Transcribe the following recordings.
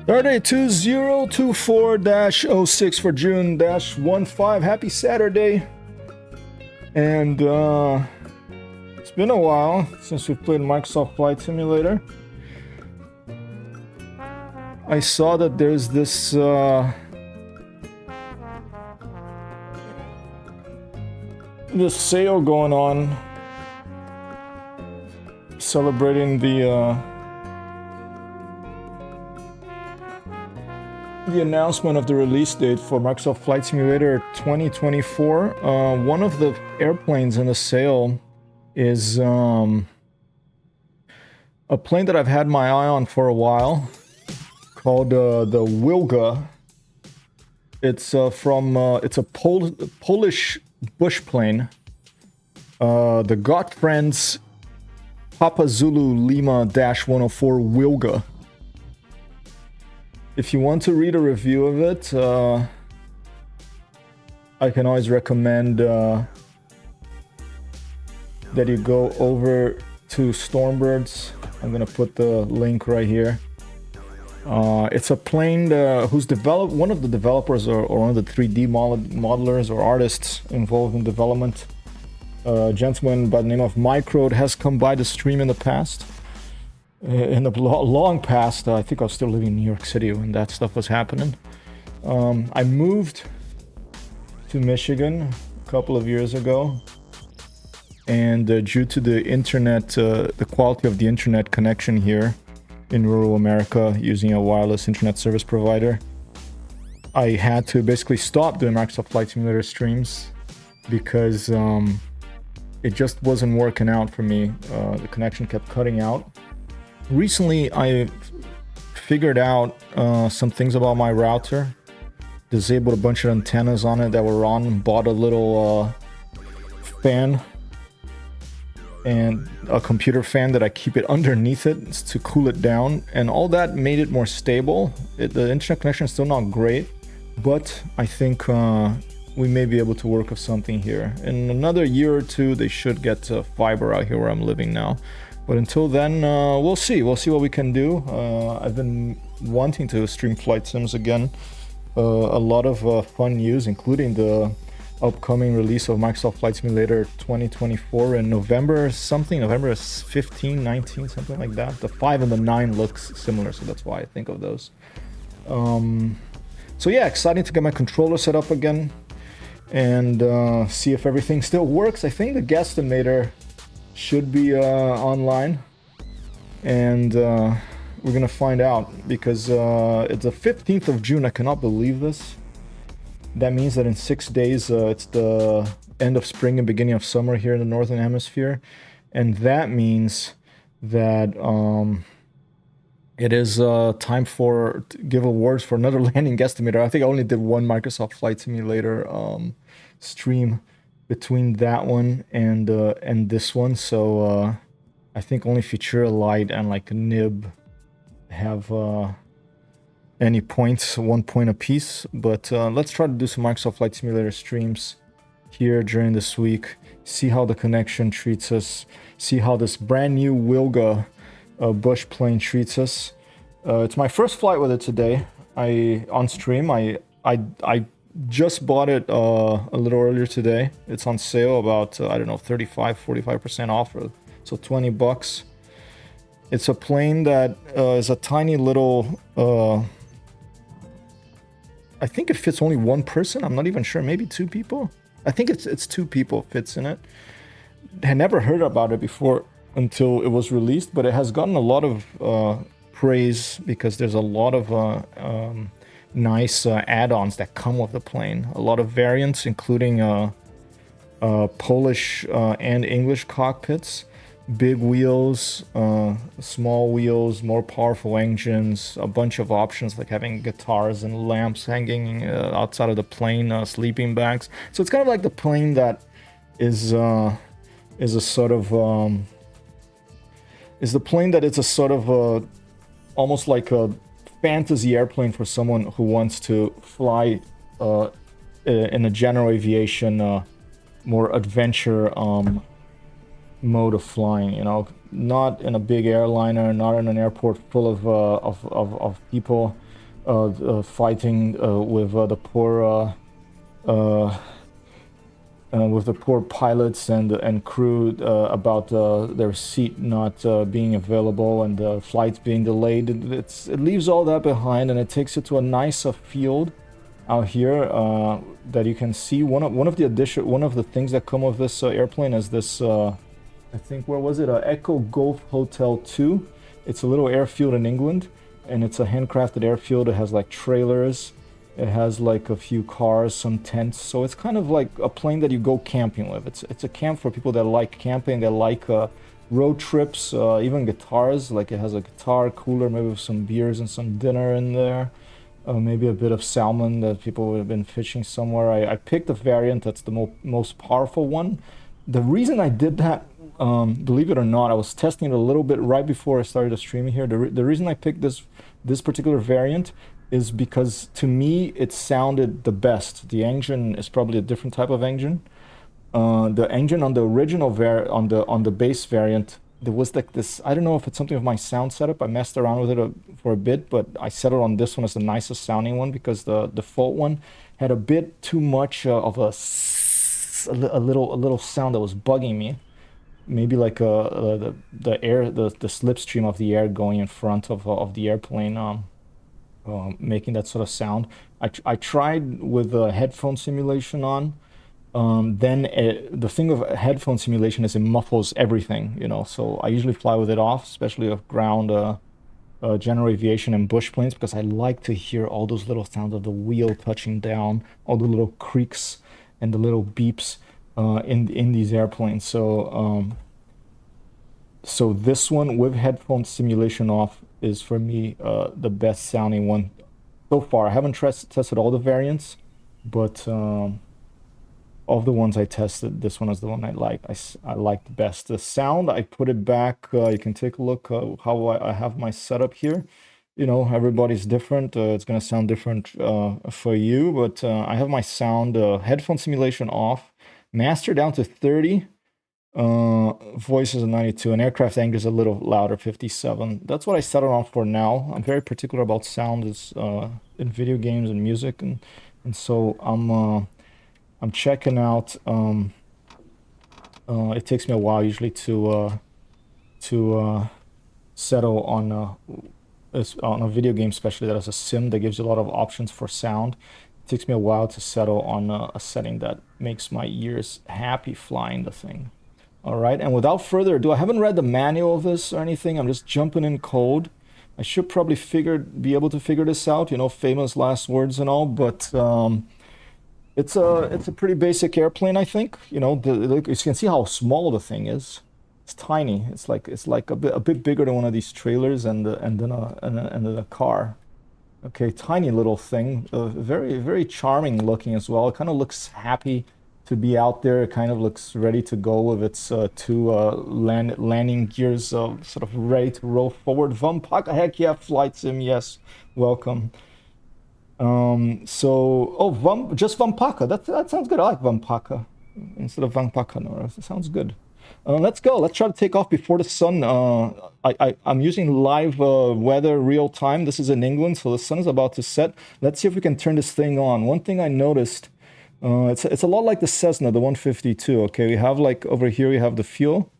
Saturday 2024-06 for June-15. Happy Saturday. And it's been a while since we've played Microsoft Flight Simulator. I saw that there's this this sale going on celebrating the announcement of the release date for Microsoft Flight Simulator 2024. One of the airplanes in the sale is a plane that I've had my eye on for a while, called the Wilga. It's it's a Polish bush plane. The Gottfried's Papa Zulu Lima-104 Wilga. If you want to read a review of it, I can always recommend that you go over to Stormbird's. I'm gonna put the link right here. It's a plane who's one of the developers or one of the 3D modelers or artists involved in development. A gentleman by the name of Microde has come by the stream in the past. In the long past. I think I was still living in New York City when that stuff was happening. I moved to Michigan a couple of years ago, and due to the internet, the quality of the internet connection here in rural America using a wireless internet service provider, I had to basically stop doing Microsoft Flight Simulator streams because it just wasn't working out for me. The connection kept cutting out. Recently, I figured out some things about my router, disabled a bunch of antennas on it that were on, bought a little fan and a computer fan that I keep it underneath it to cool it down, and all that made it more stable. The internet connection is still not great, but I think we may be able to work with something here. In another year or two, they should get fiber out here where I'm living now. But until then, we'll see. We'll see what we can do. I've been wanting to stream flight sims again. A lot of fun news, including the upcoming release of Microsoft Flight Simulator 2024 in November 15, 19, something like that. The 5 and the 9 looks similar, so that's why I think of those. So yeah, exciting to get my controller set up again and see if everything still works. I think the guesstimator should be online, and we're gonna find out because it's the 15th of June. I cannot believe this. That means that in 6 days it's the end of spring and beginning of summer here in the Northern Hemisphere, and that means that it is time to give awards for another landing guesstimator. I think I only did one Microsoft Flight Simulator stream between that one and this one, so I think only Futura Light and like Nib have any points, 1 point apiece. But let's try to do some Microsoft Flight Simulator streams here during this week, see how the connection treats us, see how this brand new Wilga bush plane treats us. It's my first flight with it today. On stream. I just bought it a little earlier today. It's on sale about, I don't know, 45% off, so $20. It's a plane that is a tiny little, I think it fits only one person. I'm not even sure, maybe two people. I think it's two people fits in it. I had never heard about it before until it was released, but it has gotten a lot of praise because there's a lot of nice add-ons that come with the plane. A lot of variants, including Polish and English cockpits, big wheels, small wheels, more powerful engines, a bunch of options like having guitars and lamps hanging outside of the plane, sleeping bags. So it's kind of like the plane that is a sort of almost like a fantasy airplane for someone who wants to fly in a general aviation, more adventure mode of flying, you know, not in a big airliner, not in an airport full of people. fighting with the poor pilots and crew about their seat not being available and the flights being delayed. It leaves all that behind, and it takes you to a nicer field out here that you can see. One of the things that come with this airplane is this. I think, where was it? Echo Golf Hotel 2. It's a little airfield in England, and it's a handcrafted airfield. It has like trailers. It has like a few cars, some tents. So it's kind of like a plane that you go camping with. It's a camp for people that like camping, that like road trips, even guitars. Like it has a guitar cooler, maybe with some beers and some dinner in there. Maybe a bit of salmon that people would have been fishing somewhere. I picked a variant that's the most powerful one. The reason I did that, believe it or not, I was testing it a little bit right before I started the streaming here. The reason I picked this particular variant is because to me it sounded the best. The engine is probably a different type of engine. The engine on the original on the base variant, there was like this. I don't know if it's something with my sound setup. I messed around with it for a bit, but I settled on this one as the nicest sounding one because the default one had a bit too much of a little sound that was bugging me. Maybe like the slipstream of the air going in front of the airplane, making that sort of sound. I tried with a headphone simulation on. The thing with headphone simulation is it muffles everything, you know. So I usually fly with it off, especially of ground, general aviation and bush planes, because I like to hear all those little sounds of the wheel touching down, all the little creaks and the little beeps in these airplanes. So so this one with headphone simulation off is for me the best sounding one so far. I haven't tested all the variants, but of the ones I tested, this one is the one I like. I like the best. The sound, I put it back. You can take a look how I have my setup here. You know, everybody's different. It's gonna sound different for you, but I have my sound headphone simulation off, master down to 30. Voice is a 92, and aircraft angle is a little louder, 57. That's what I settled on for now. I'm very particular about sound in video games and music, and so I'm checking out. It takes me a while usually to settle on a video game, especially that has a sim that gives you a lot of options for sound. It takes me a while to settle on a setting that makes my ears happy flying the thing. All right, and without further ado, I haven't read the manual of this or anything. I'm just jumping in cold. I should probably be able to figure this out, you know, famous last words and all, but it's a pretty basic airplane, I think. You know, you can see how small the thing is. It's tiny. It's like a bit bigger than one of these trailers and then a car. Okay, tiny little thing. Very, very charming looking as well. It kind of looks happy to be out there. It kind of looks ready to go with its two landing gears sort of ready to roll forward. Vampaka, heck yeah, flight sim, yes, welcome. Just Vampaka. That sounds good. I like Vampaka instead of Vampaka. No, it sounds good. Let's go. Let's try to take off before the sun. I'm using live weather real time. This is in England, so the sun is about to set. Let's see if we can turn this thing on. One thing I noticed, it's a lot like the Cessna, the 152. Okay, we have like over here we have the fuel.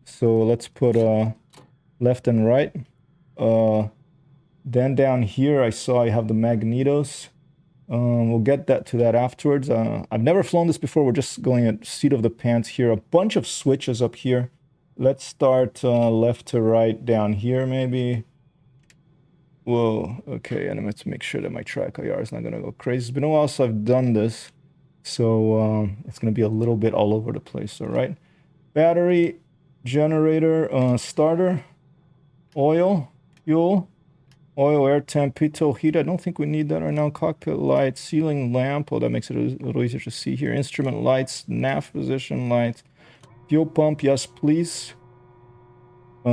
So let's put left and right. Then down here I saw I have the magnetos. We'll get to that afterwards. I've never flown this before. We're just going at seat of the pants here. A bunch of switches up here. Let's start left to right down here maybe. Whoa, okay, and let's make sure that my track IR is not gonna go crazy. It's been a while since I've done this, so it's gonna be a little bit all over the place, all right? Battery, generator, starter, oil, fuel, oil, air temp, pitot, heat. I don't think we need that right now. Cockpit light, ceiling lamp. Oh, that makes it a little easier to see here. Instrument lights, nav position light, fuel pump, yes please.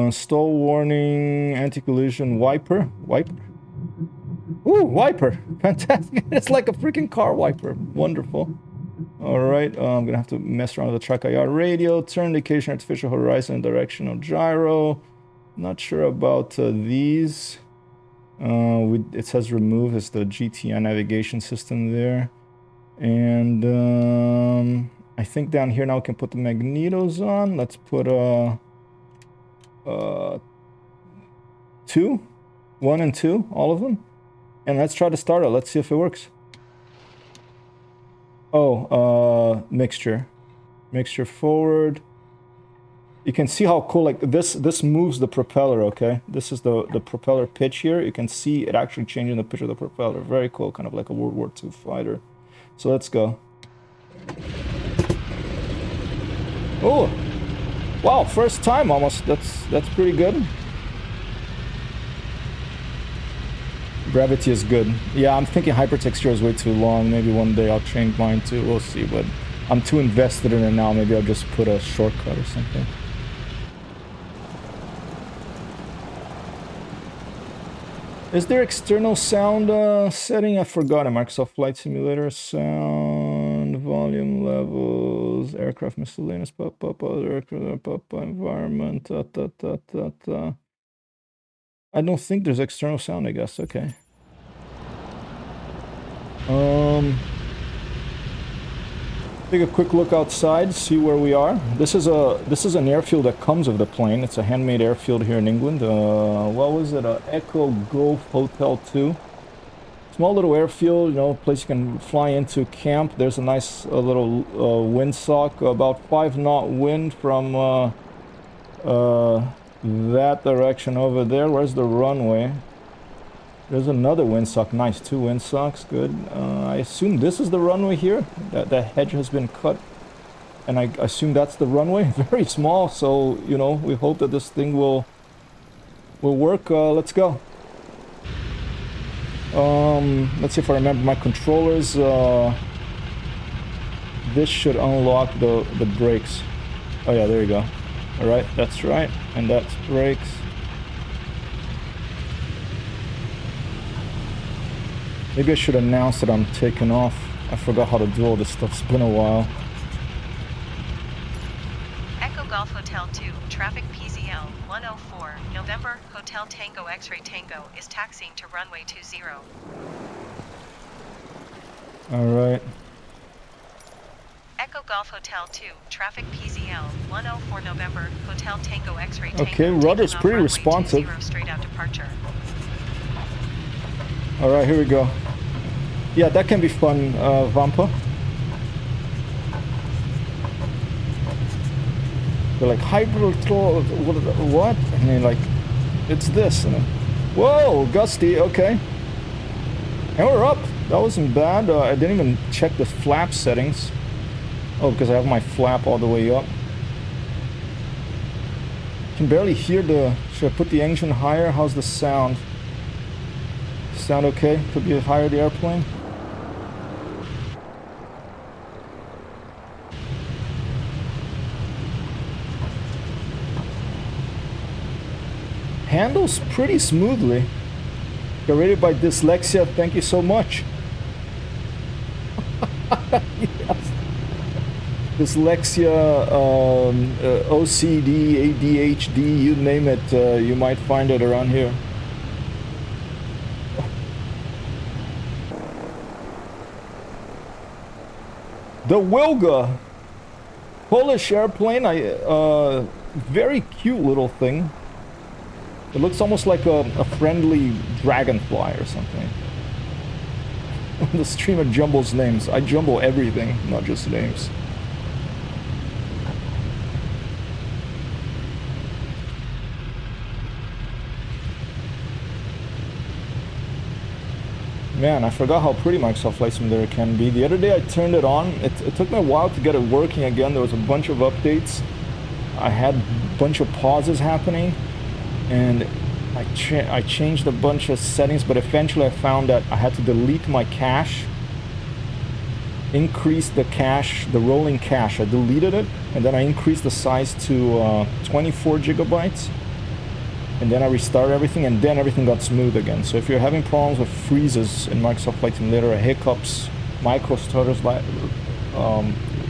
Stall warning, anti-collision, wiper. Ooh, wiper. Fantastic. It's like a freaking car wiper. Wonderful. All right, I'm gonna have to mess around with the track IR radio, turn indication, artificial horizon, directional gyro. Not sure about these. It says remove is the GTI navigation system there. And I think down here now we can put the magnetos on. Let's put 2, 1 and 2, all of them. And let's try to start it. Let's see if it works. Oh, mixture forward. You can see how cool, like this moves the propeller, okay? This is the propeller pitch here. You can see it actually changing the pitch of the propeller. Very cool, kind of like a World War II fighter. So let's go. Oh, wow, first time almost. That's pretty good. Gravity is good. Yeah, I'm thinking Hypertexthero is way too long. Maybe one day I'll change mine too. We'll see, but I'm too invested in it now. Maybe I'll just put a shortcut or something. Is there external sound setting? I forgot. Microsoft Flight Simulator sound volume levels, aircraft miscellaneous, aircraft environment. I don't think there's external sound. I guess. Okay. Take a quick look outside, see where we are. This is an airfield that comes with the plane. It's a handmade airfield here in England. What was it? Echo Golf Hotel 2. Small little airfield, you know, place you can fly into camp. There's a nice little windsock, about 5-knot wind from that direction over there. Where's the runway? There's another windsock. Nice, 2 windsocks. Good. I assume this is the runway here. That hedge has been cut, and I assume that's the runway. Very small, so you know we hope that this thing will work. Let's go. Let's see if I remember my controllers. This should unlock the brakes. Oh yeah, there you go. All right, that's right, and that's brakes. Maybe I should announce that I'm taking off. I forgot how to do all this stuff. It's been a while. Echo Golf Hotel 2, traffic PZL 104, November, Hotel Tango X-Ray Tango is taxiing to runway 20. Alright. Echo Golf Hotel 2, traffic PZL 104, November, Hotel Tango X-Ray Tango. Okay, rudder's pretty responsive. 20, straight out departure. Alright, here we go. Yeah, that can be fun, Vampa. They're like, Hypertexthero, what? And they're like, it's this. And then, whoa, gusty, okay. And we're up. That wasn't bad. I didn't even check the flap settings. Oh, because I have my flap all the way up. Can barely hear the... Should I put the engine higher? How's the sound? Sound okay? Could be higher the airplane. Handles pretty smoothly. Rated by Dyslexia, thank you so much. Yes. Dyslexia, OCD, ADHD, you name it, you might find it around here. The Wilga, Polish airplane, very cute little thing. It looks almost like a friendly dragonfly or something. The streamer jumbles names. I jumble everything, not just names. Man, I forgot how pretty Microsoft Flight Simulator can be. The other day I turned it on. It took me a while to get it working again. There was a bunch of updates. I had a bunch of pauses happening. And I changed a bunch of settings, but eventually I found that I had to delete my cache, increase the cache, the rolling cache. I deleted it, and then I increased the size to 24 gigabytes. And then I restarted everything, and then everything got smooth again. So if you're having problems with freezes in Microsoft Flight Simulator, or hiccups, micro stutters,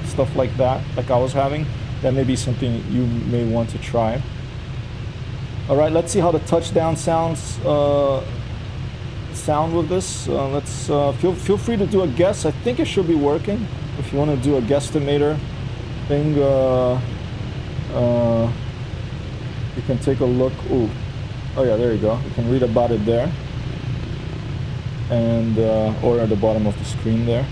stuff like that, like I was having, that may be something you may want to try. All right, let's see how the touchdown sounds sound with this. Let's feel free to do a guess. I think it should be working. If you want to do a guesstimator thing, you can take a look. Ooh, oh yeah, there you go. You can read about it there, and or at the bottom of the screen there.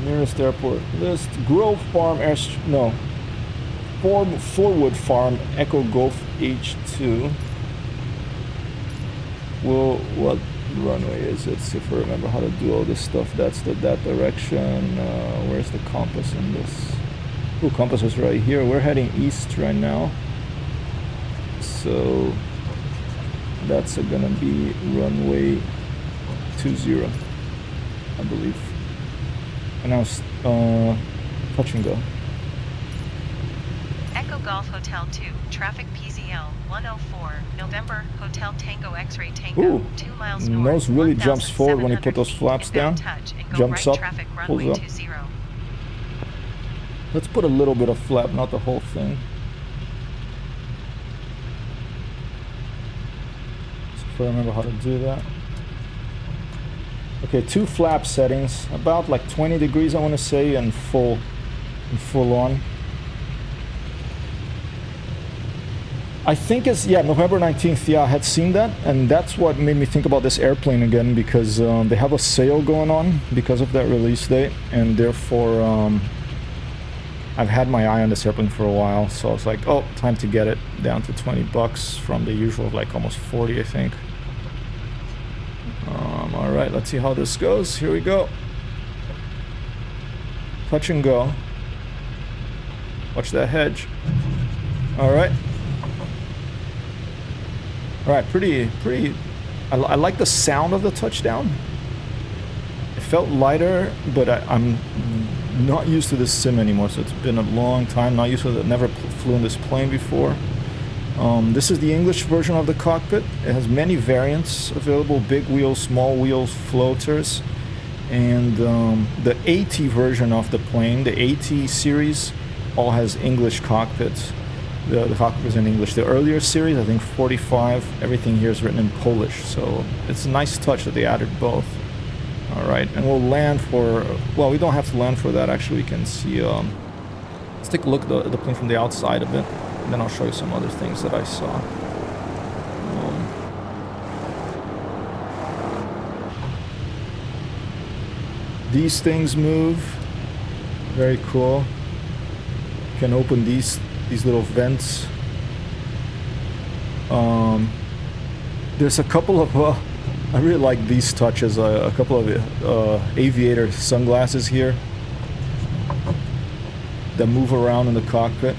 Nearest airport list: Grove Farm Forwood Farm Echo Golf H2. Well, what runway is it? See if I remember how to do all this stuff. That's that direction. Where's the compass in this? Oh, compass is right here. We're heading east right now. So that's gonna be runway 20, I believe. And now touch and go. Echo Golf Hotel 2, traffic PZL 104, November, Hotel Tango X-ray Tango, Ooh, 2 miles north. nose really jumps forward when you put those flaps down. Jumps up, traffic pulls runway up. 20. Let's put a little bit of flap, not the whole thing. So if I remember how to do that. Okay, 2 flap settings, about like 20 degrees I want to say, and full on. I think it's, yeah, November 19th, yeah, I had seen that, and that's what made me think about this airplane again, because they have a sale going on because of that release date, and therefore I've had my eye on this airplane for a while, so I was like, oh, time to get it down to 20 bucks from the usual of like almost 40, I think. All right, let's see how this goes. Here we go. Touch and go. Watch that hedge. All right. All right, pretty. I like the sound of the touchdown. It felt lighter, but I'm not used to this sim anymore, so it's been a long time. Not used to it. Never flew in this plane before. This is the English version of the cockpit. It has many variants available: big wheels, small wheels, floaters, and the AT version of the plane, the AT series, all has English cockpits. The cockpit is in English. The earlier series, I think 45, everything here is written in Polish, so it's a nice touch that they added both. All right, and we'll land for, well, we don't have to land for that, actually. We can see, let's take a look at the plane from the outside a bit, and then I'll show you some other things that I saw. These things move, very cool. You can open these little vents. There's a couple of I really like these touches. A couple of aviator sunglasses here that move around in the cockpit.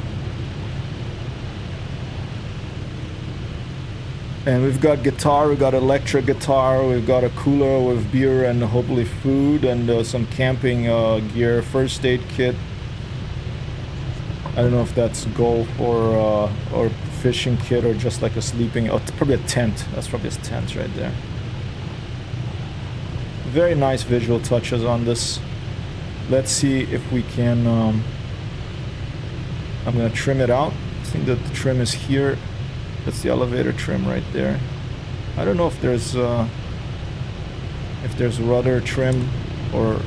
And we've got guitar, we've got electric guitar, we've got a cooler with beer and hopefully food, and some camping gear, first aid kit. I don't know if that's golf or fishing kit or just like a sleeping, oh, probably a tent. That's probably a tent right there. Very nice visual touches on this. Let's see if we can, I'm gonna trim it out. I think that the trim is here. That's the elevator trim right there. I don't know if there's rudder trim or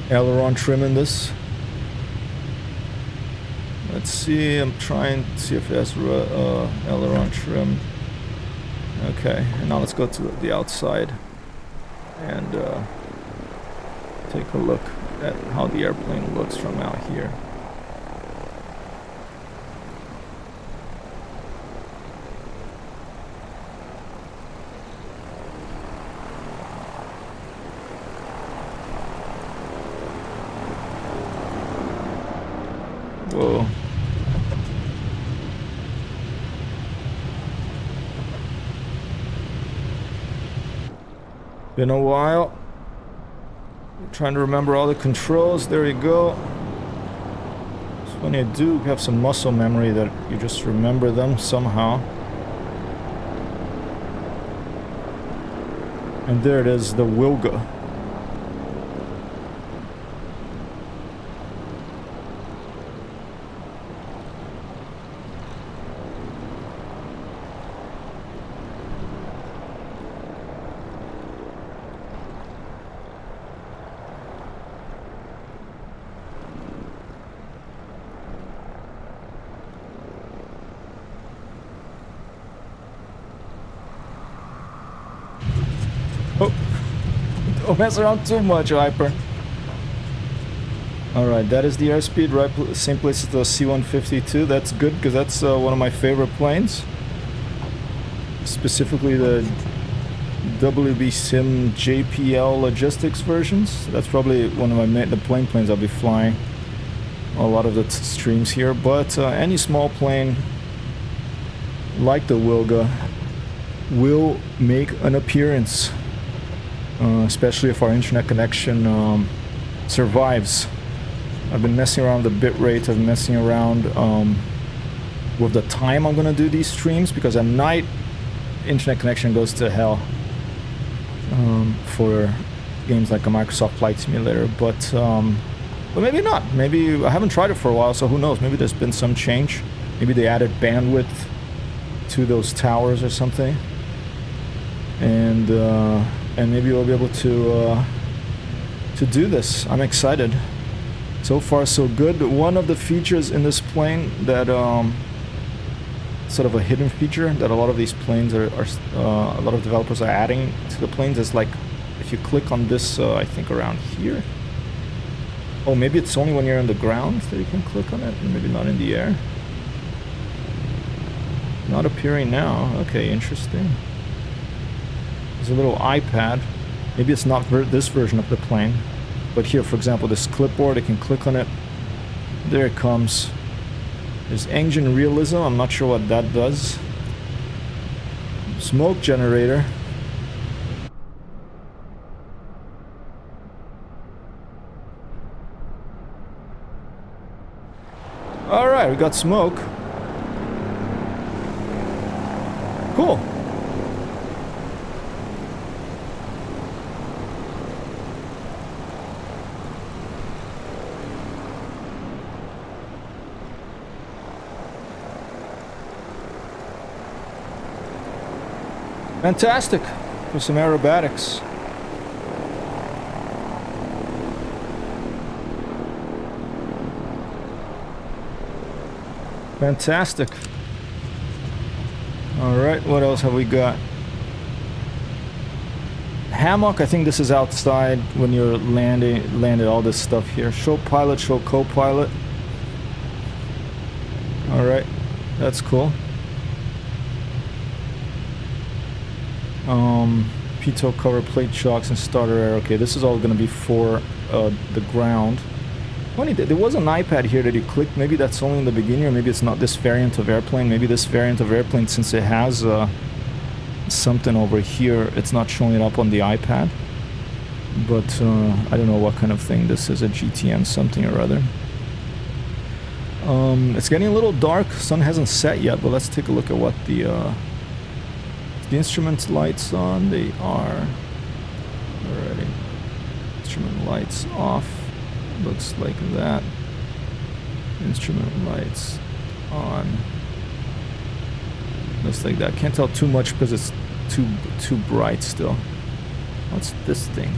aileron trim in this. Let's see, I'm trying to see if there's aileron trim. Okay, and now let's go to the outside and take a look at how the airplane looks from out here. Whoa. Been a while. I'm trying to remember all the controls. There you go. So when you do have some muscle memory that you just remember them somehow. And there it is, the Wilga. Don't mess around too much, Hyper. Alright, that is the airspeed, right? Same place as the C-152. That's good, because that's one of my favorite planes. Specifically the WB Sim JPL logistics versions. That's probably one of the plane planes I'll be flying a lot of the streams here. But any small plane like the Wilga will make an appearance, especially if our internet connection survives. I've been messing around with the bitrate, I've been messing around with the time I'm gonna do these streams, because at night internet connection goes to hell for games like a Microsoft Flight Simulator, but maybe not. Maybe I haven't tried it for a while, so who knows? Maybe there's been some change. Maybe they added bandwidth to those towers or something, and maybe we'll be able to do this. I'm excited. So far, so good. One of the features in this plane that sort of a hidden feature that a lot of these planes are a lot of developers are adding to the planes is, like, if you click on this, I think around here. Oh, maybe it's only when you're on the ground that you can click on it, and maybe not in the air. Not appearing now. Okay, interesting. There's a little iPad. Maybe it's not this version of the plane. But here, for example, this clipboard, I can click on it. There it comes. There's engine realism. I'm not sure what that does. Smoke generator. Alright, we got smoke. Cool. Fantastic for some aerobatics. Fantastic. Alright, what else have we got? Hammock, I think this is outside when you're landed all this stuff here. Show pilot, show co-pilot. Alright, that's cool. Pitot cover, plate shocks, and starter air. Okay, this is all going to be for the ground. Funny, there was an iPad here that you clicked. Maybe that's only in the beginning, or maybe it's not this variant of airplane. Maybe this variant of airplane, since it has something over here, it's not showing it up on the iPad. But I don't know what kind of thing this is, a GTM something or other. It's getting a little dark. Sun hasn't set yet, but let's take a look at what the instrument lights on. They are already. Instrument lights off. Looks like that. Instrument lights on. Looks like that. Can't tell too much because it's too bright still. What's this thing?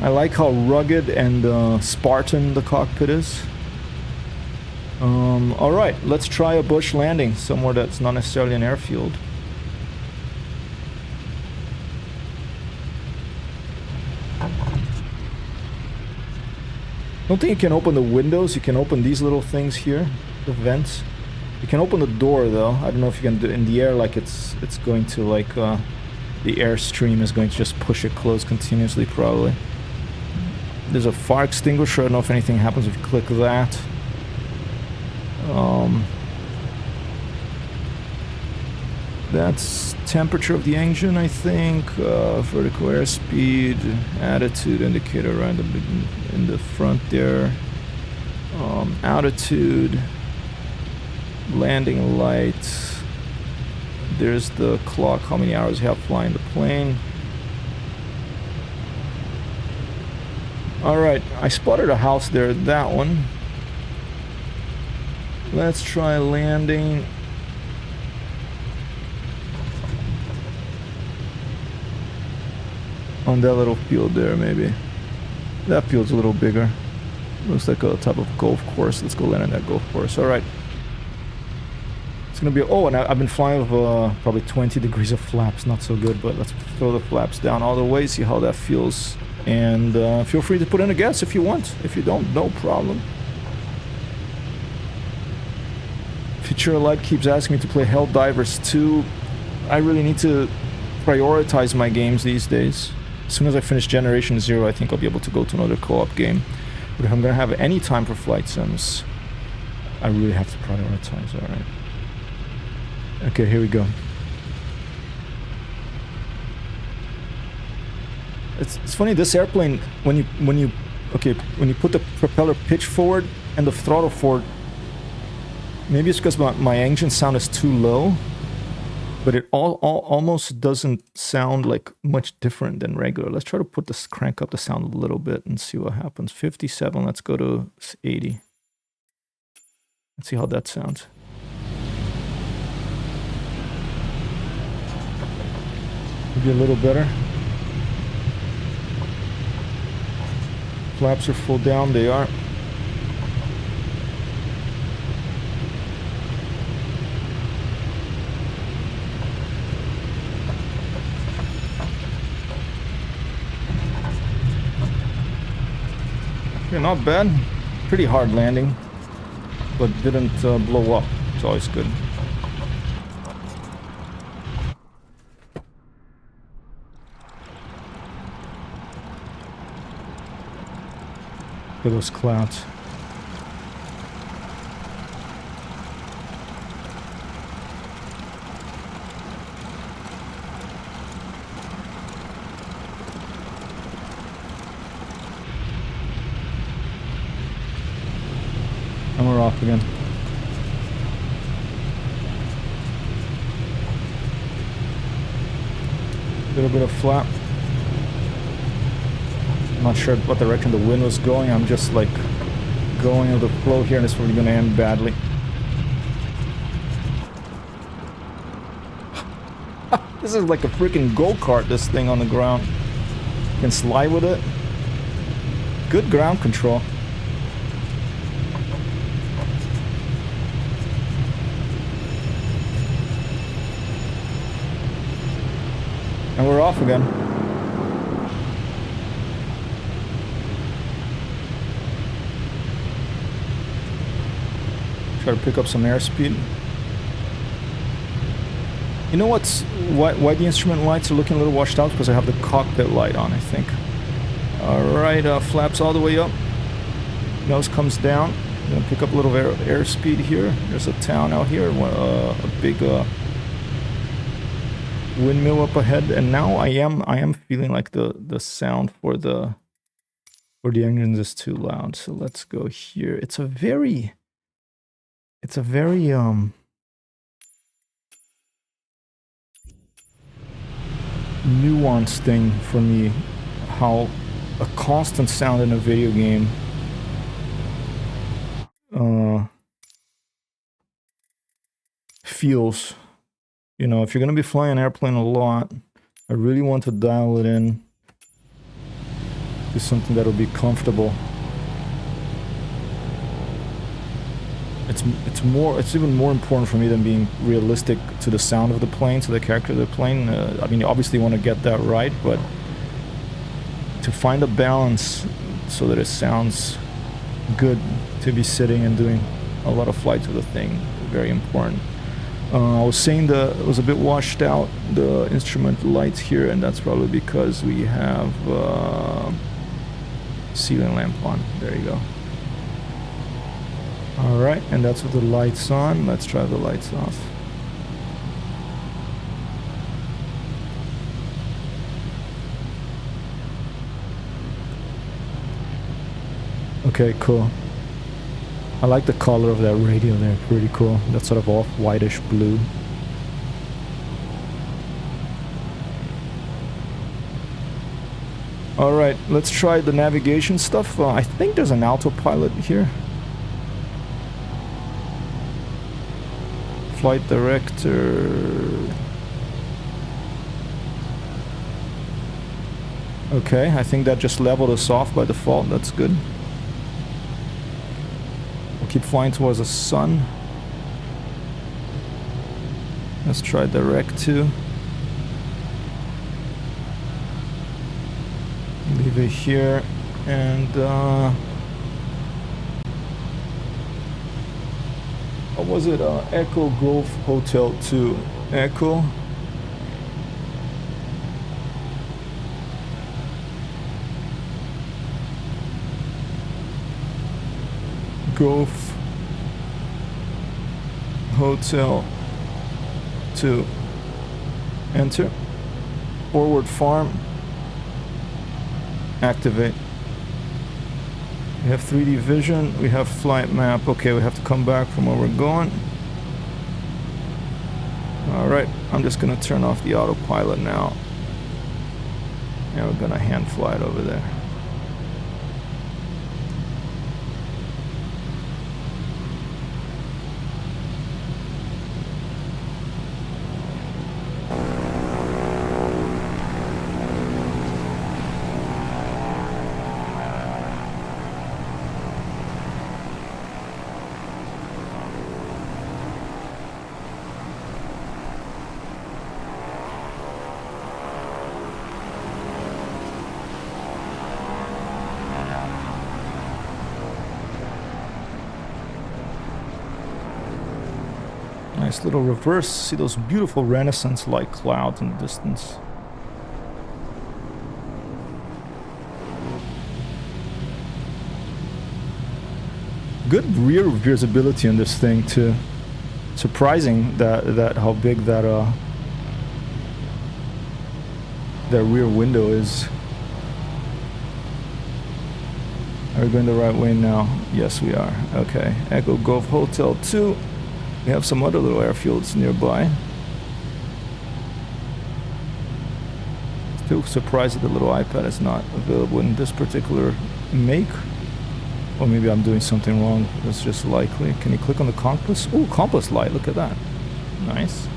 I like how rugged and Spartan the cockpit is. Alright, let's try a bush landing somewhere that's not necessarily an airfield. I don't think you can open the windows. You can open these little things here, the vents. You can open the door though. I don't know if you can do it in the air, like it's going to, like, the airstream is going to just push it closed continuously probably. There's a fire extinguisher. I don't know if anything happens if you click that. That's temperature of the engine, I think. Vertical airspeed, attitude indicator right in the front there. Altitude, landing light. There's the clock, how many hours you have flying the plane. Alright, I spotted a house there, that one. Let's try landing. On that little field there, maybe. That field's a little bigger. Looks like a type of golf course. Let's go land on that golf course. Alright. Let's gonna be... Oh, and I've been flying with probably 20 degrees of flaps. Not so good, but let's throw the flaps down all the way, see how that feels. And feel free to put in a guess if you want. If you don't, no problem. Future Light keeps asking me to play Helldivers 2. I really need to prioritize my games these days. As soon as I finish Generation 0, I think I'll be able to go to another co-op game. But if I'm gonna have any time for flight sims, I really have to prioritize, alright. Okay, here we go. It's funny, this airplane, when you put the propeller pitch forward and the throttle forward, maybe it's because my engine sound is too low, but it almost doesn't sound like much different than regular. Let's try to crank up the sound a little bit and see what happens. 57, let's go to 80. Let's see how that sounds. Maybe a little better. Flaps are full down, they are. Yeah, not bad. Pretty hard landing, but didn't blow up. It's always good. Look at those clouds. And we're off again. Little bit of flap. I'm not sure what direction the wind was going. I'm just like going with the flow here, and it's probably going to end badly. This is like a freaking go-kart, this thing on the ground. You can slide with it. Good ground control. And we're off again. Try to pick up some airspeed. You know why the instrument lights are looking a little washed out? Because I have the cockpit light on, I think. Alright, flaps all the way up. Nose comes down. I'm gonna pick up a little airspeed here. There's a town out here, a big windmill up ahead, and now I am feeling like the sound for the engines is too loud. So let's go here. It's a very nuanced thing for me, how a constant sound in a video game feels. You know, if you're gonna be flying an airplane a lot, I really want to dial it in to something that'll be comfortable. It's even more important for me than being realistic to the sound of the plane, to the character of the plane. I mean, you obviously want to get that right, but to find a balance so that it sounds good to be sitting and doing a lot of flights with the thing is very important. I was saying it was a bit washed out, the instrument lights here, and that's probably because we have ceiling lamp on. There you go. Alright, and that's with the lights on. Let's try the lights off. Okay, cool. I like the color of that radio there, pretty cool. That sort of off-whitish blue. Alright, let's try the navigation stuff. I think there's an autopilot here. Flight director. Okay, I think that just leveled us off by default. That's good. We'll keep flying towards the sun. Let's try direct to. Leave it here, and what was it? Echo Golf Hotel 2. Echo. Golf Hotel 2. Enter. Forward farm. Activate. We have 3D vision. We have flight map. Okay, we have to come back from where we're going. Alright, I'm just gonna turn off the autopilot now. And we're gonna hand fly it over there. Nice little reverse. See those beautiful Renaissance-like clouds in the distance. Good rear visibility on this thing too. Surprising that how big that rear window is. Are we going the right way now? Yes, we are. Okay. Echo Golf Hotel 2. We have some other little airfields nearby. Still surprised that the little iPad is not available in this particular make. Or maybe I'm doing something wrong. That's just likely. Can you click on the compass? Oh, compass light. Look at that. Nice.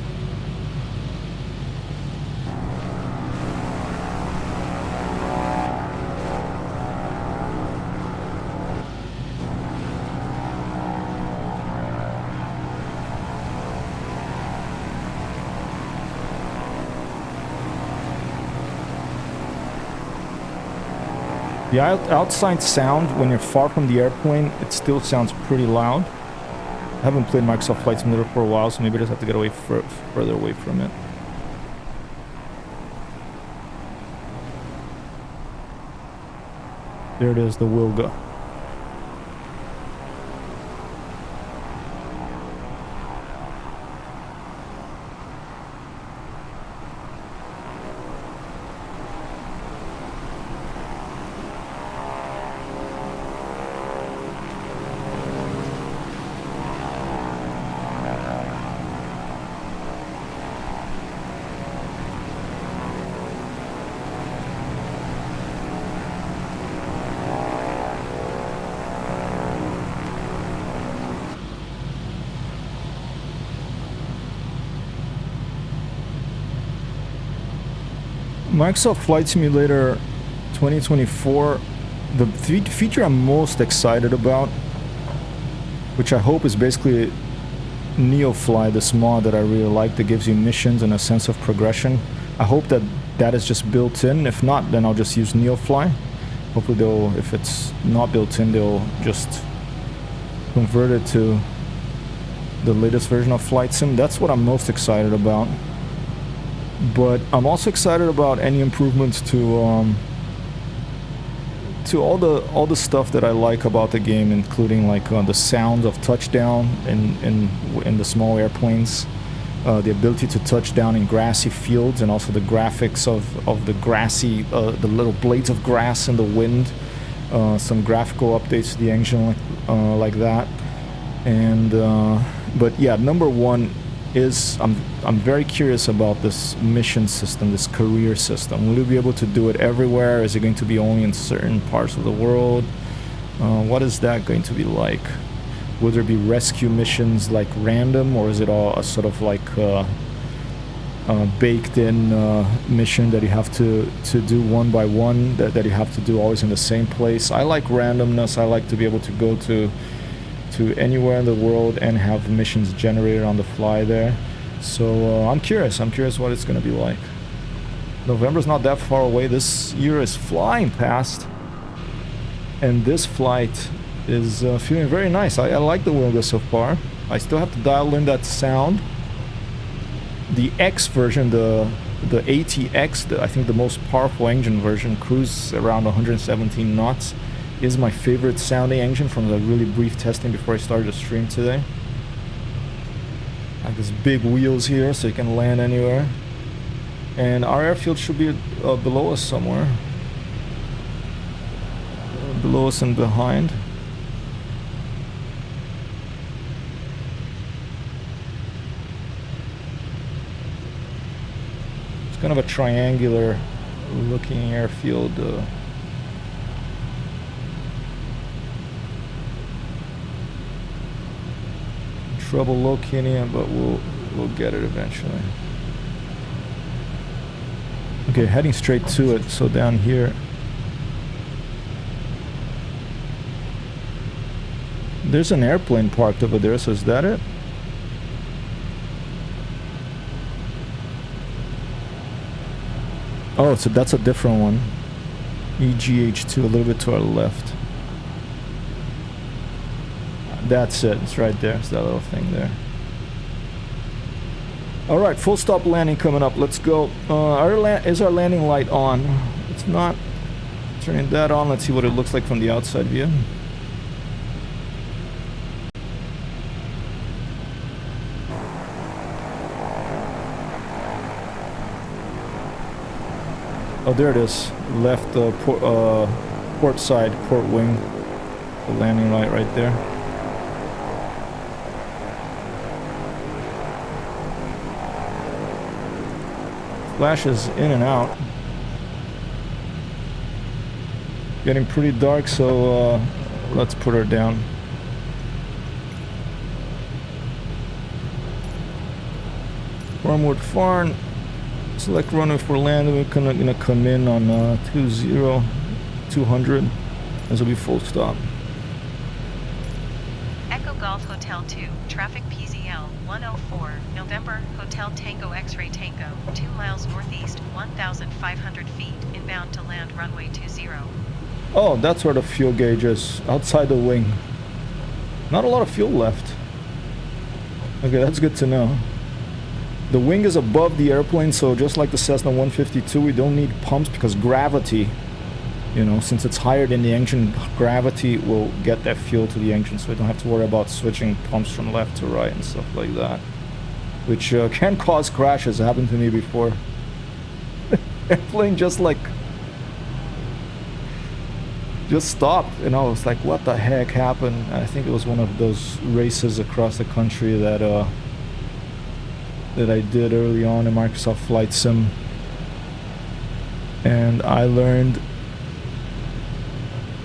The outside sound, when you're far from the airplane, it still sounds pretty loud. I haven't played Microsoft Flight Simulator for a while, so maybe I just have to get away further away from it. There it is, the Wilga. Microsoft Flight Simulator 2024, the feature I'm most excited about, which I hope is basically NeoFly, this mod that I really like that gives you missions and a sense of progression. I hope that is just built in. If not, then I'll just use NeoFly. Hopefully they'll, if it's not built in, they'll just convert it to the latest version of Flight Sim. That's what I'm most excited about. But I'm also excited about any improvements to all the stuff that I like about the game, including like the sound of touchdown in the small airplanes, the ability to touch down in grassy fields, and also the graphics of the grassy, the little blades of grass in the wind, some graphical updates to the engine like that, and but yeah, number one is I'm very curious about this mission system, this career system. Will you be able to do it everywhere? Is it going to be only in certain parts of the world? What is that going to be like? Will there be rescue missions like random, or is it all a sort of like baked in mission that you have to do one by one, that you have to do always in the same place? I like randomness. I like to be able to go to anywhere in the world and have missions generated on the fly there. So I'm curious what it's gonna be like. November's not that far away. This year is flying past. And this flight is feeling very nice. I like the Wilga so far. I still have to dial in that sound. The X version, the ATX, I think the most powerful engine version, cruises around 117 knots, is my favorite sounding engine from the really brief testing before I started the stream today. Like these big wheels here so you can land anywhere. And our airfield should be below us somewhere. Below us and behind. It's kind of a triangular looking airfield. Trouble locating it, but we'll get it eventually. Okay, heading straight to it. So down here. There's an airplane parked over there, so is that it? Oh, so that's a different one. EGH2, a little bit to our left. That's it, it's right there, it's that little thing there. Alright, full stop landing coming up, let's go. Is our landing light on? It's not. Turning that on, let's see what it looks like from the outside view. Oh, there it is. Left port side, port wing. The landing light right there. Flashes in and out. Getting pretty dark, so let's put her down. Wormwood Farm. Select runway for landing. We're gonna come in on 200. This will be full stop. Echo Golf Hotel 2, traffic PZL 104, November, Hotel Tango X-Ray Tango, 2 miles northeast, 1,500 feet, inbound to land runway 20. Oh, that's where the fuel gauge is, outside the wing. Not a lot of fuel left. Okay, that's good to know. The wing is above the airplane, so just like the Cessna 152, we don't need pumps because gravity, you know, since it's higher than the engine, gravity will get that fuel to the engine, so we don't have to worry about switching pumps from left to right and stuff like that. Which can cause crashes. It happened to me before. Airplane just stopped, and I was like, what the heck happened? And I think it was one of those races across the country that I did early on in Microsoft Flight Sim, and I learned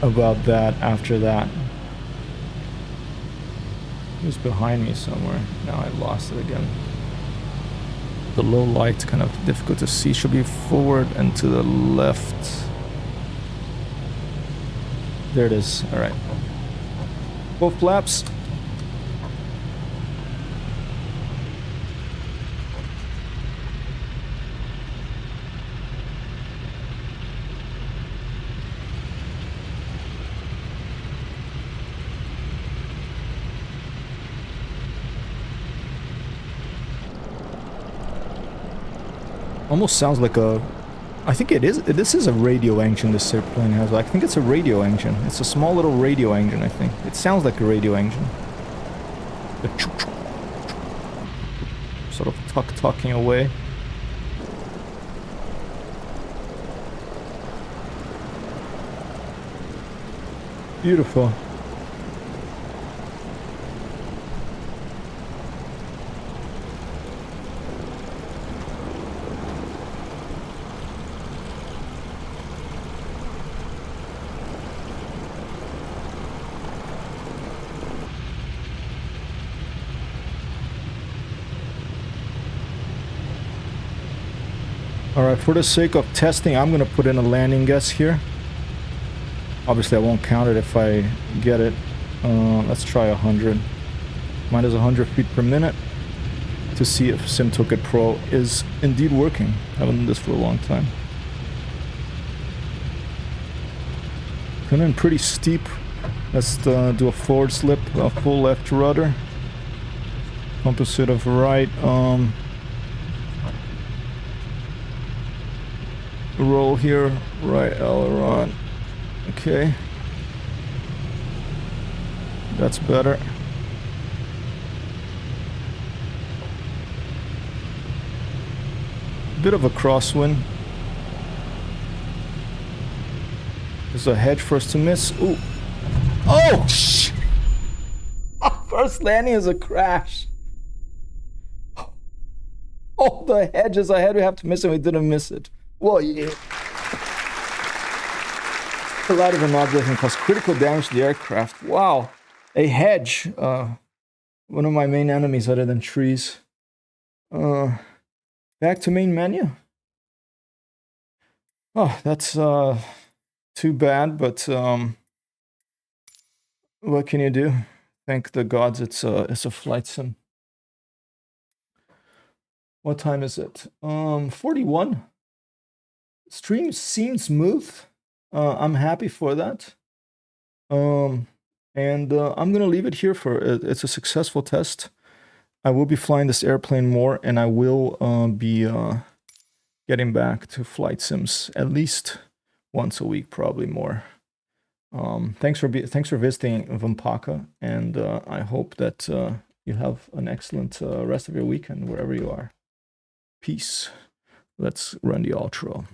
about that after that. It was behind me somewhere. Now I lost it again. The low light, kind of difficult to see. Should be forward and to the left. There it is. All right. Both flaps. Almost sounds like a... I think it is. This is a radio engine this airplane has. I think it's a radio engine. It's a small little radio engine, I think. It sounds like a radio engine. Sort of tucking away. Beautiful. Alright, for the sake of testing, I'm going to put in a landing guess here. Obviously, I won't count it if I get it. Let's try 100. Mine is 100 feet per minute. to see if SimToolkit Pro is indeed working. I haven't done this for a long time. Coming in pretty steep. Let's do a forward slip, a full left rudder. Opposite of right. Roll here, right aileron. Okay. That's better. Bit of a crosswind. There's a hedge for us to miss. Ooh. Oh, shit! First landing is a crash. Oh, the hedge is ahead. We have to miss it. We didn't miss it. Well, yeah. A lot of an object can cause critical damage to the aircraft. Wow. A hedge. One of my main enemies other than trees. Back to main menu. Oh, that's too bad, but what can you do? Thank the gods it's a flight sim. What time is it? 41. Stream seems smooth. I'm happy for that. And I'm gonna leave it here for it's a successful test. I will be flying this airplane more, and I will be getting back to flight sims at least once a week, probably more. Thanks for visiting Vampaka, and I hope that you have an excellent rest of your weekend wherever you are. Peace. Let's run the outro.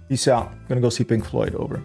Peace out. Gonna go see Pink Floyd. Over.